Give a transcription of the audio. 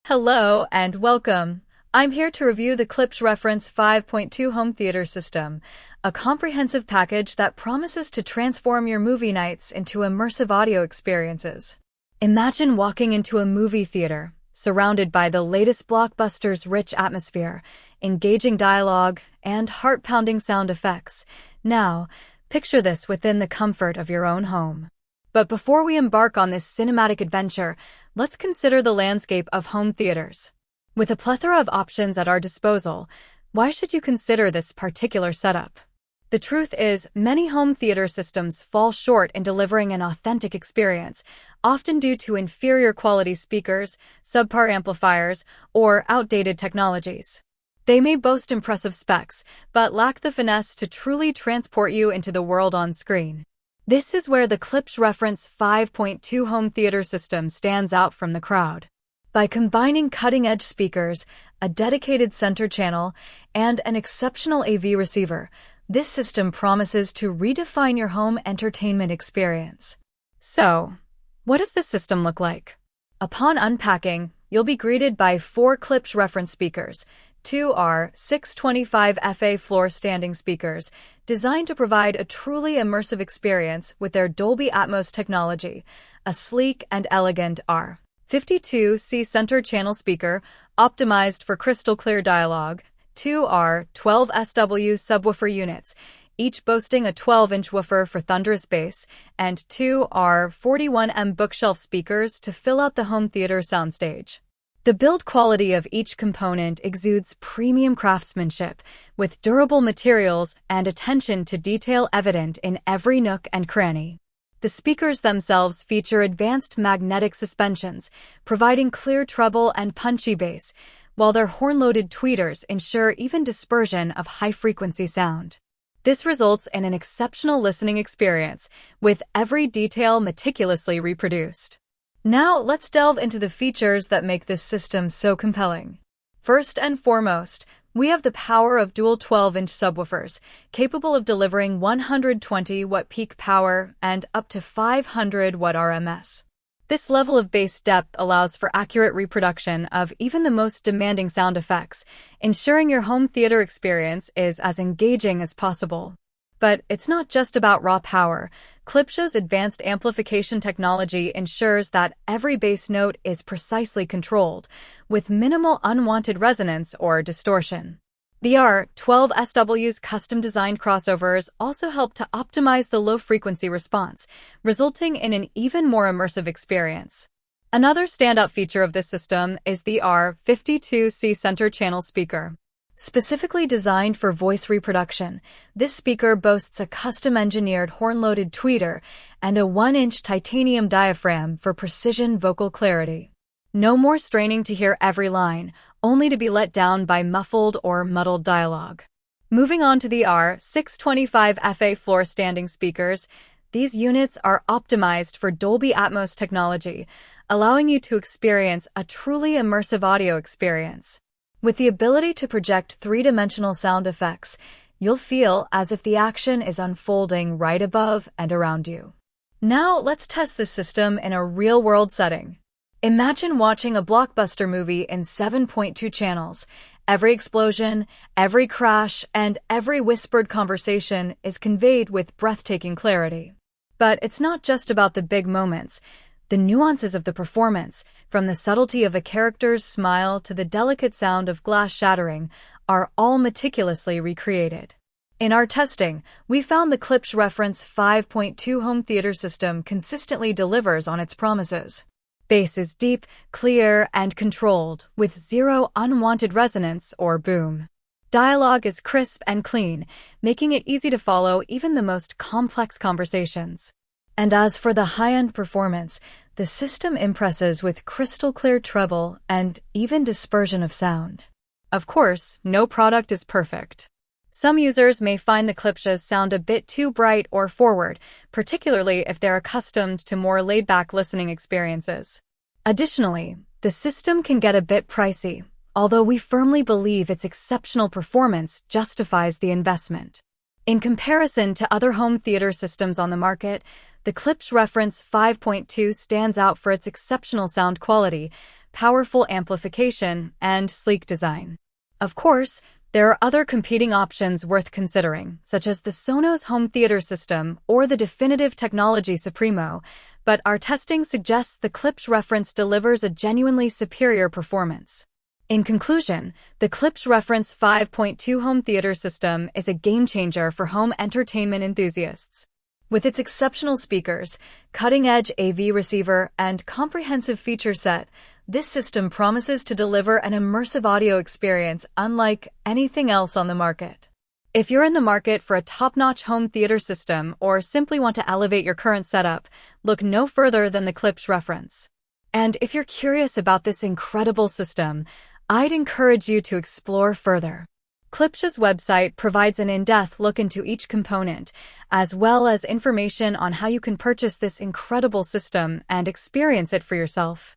Hello and welcome. I'm here to review the Klipsch Reference 5.2 home theater system, a comprehensive package that promises to transform your movie nights into immersive audio experiences. Imagine walking into a movie theater, surrounded by the latest blockbuster's rich atmosphere, engaging dialogue, and heart-pounding sound effects. Now, picture this within the comfort of your own home. But before we embark on this cinematic adventure, let's consider the landscape of home theaters. With a plethora of options at our disposal, why should you consider this particular setup? The truth is, many home theater systems fall short in delivering an authentic experience, often due to inferior quality speakers, subpar amplifiers, or outdated technologies. They may boast impressive specs, but lack the finesse to truly transport you into the world on screen. This is where the Klipsch Reference 5.2 home theater system stands out from the crowd. By combining cutting-edge speakers, a dedicated center channel, and an exceptional AV receiver, this system promises to redefine your home entertainment experience. So, what does this system look like? Upon unpacking, you'll be greeted by 4 Klipsch reference speakers. 2 are 625 FA floor-standing speakers, designed to provide a truly immersive experience with their Dolby Atmos technology, a sleek and elegant R52C center channel speaker, optimized for crystal-clear dialogue. 2 are 12 SW subwoofer units, each boasting a 12-inch woofer for thunderous bass, and 2 are 41mm bookshelf speakers to fill out the home theater soundstage. The build quality of each component exudes premium craftsmanship, with durable materials and attention to detail evident in every nook and cranny. The speakers themselves feature advanced magnetic suspensions, providing clear treble and punchy bass, while their horn-loaded tweeters ensure even dispersion of high-frequency sound. This results in an exceptional listening experience, with every detail meticulously reproduced. Now, let's delve into the features that make this system so compelling. First and foremost, we have the power of dual 12-inch subwoofers, capable of delivering 120-watt peak power and up to 500-watt RMS. This level of bass depth allows for accurate reproduction of even the most demanding sound effects, ensuring your home theater experience is as engaging as possible. But it's not just about raw power. Klipsch's advanced amplification technology ensures that every bass note is precisely controlled, with minimal unwanted resonance or distortion. The R12SW's custom-designed crossovers also help to optimize the low-frequency response, resulting in an even more immersive experience. Another standout feature of this system is the R52C center channel speaker. Specifically designed for voice reproduction, this speaker boasts a custom-engineered horn-loaded tweeter and a 1-inch titanium diaphragm for precision vocal clarity. No more straining to hear every line, only to be let down by muffled or muddled dialogue. Moving on to the R625 FA floor-standing speakers, these units are optimized for Dolby Atmos technology, allowing you to experience a truly immersive audio experience. With the ability to project three-dimensional sound effects, you'll feel as if the action is unfolding right above and around you. Now, let's test this system in a real-world setting. Imagine watching a blockbuster movie in 7.2 channels. Every explosion, every crash, and every whispered conversation is conveyed with breathtaking clarity. But it's not just about the big moments. The nuances of the performance, from the subtlety of a character's smile to the delicate sound of glass shattering, are all meticulously recreated. In our testing, we found the Klipsch Reference 5.2 home theater system consistently delivers on its promises. Bass is deep, clear, and controlled, with zero unwanted resonance or boom. Dialogue is crisp and clean, making it easy to follow even the most complex conversations. And as for the high-end performance, the system impresses with crystal-clear treble and even dispersion of sound. Of course, no product is perfect. Some users may find the Klipsch's sound a bit too bright or forward, particularly if they're accustomed to more laid-back listening experiences. Additionally, the system can get a bit pricey, although we firmly believe its exceptional performance justifies the investment. In comparison to other home theater systems on the market, the Klipsch Reference 5.2 stands out for its exceptional sound quality, powerful amplification, and sleek design. Of course, there are other competing options worth considering, such as the Sonos home theater system or the definitive technology Supremo, but our testing suggests the Klipsch reference delivers a genuinely superior performance. In conclusion, the Klipsch Reference 5.2 home theater system is a game-changer for home entertainment enthusiasts. With its exceptional speakers, cutting-edge AV receiver, and comprehensive feature set, this system promises to deliver an immersive audio experience unlike anything else on the market. If you're in the market for a top-notch home theater system or simply want to elevate your current setup, look no further than the Klipsch Reference. And if you're curious about this incredible system, I'd encourage you to explore further. Klipsch's website provides an in-depth look into each component, as well as information on how you can purchase this incredible system and experience it for yourself.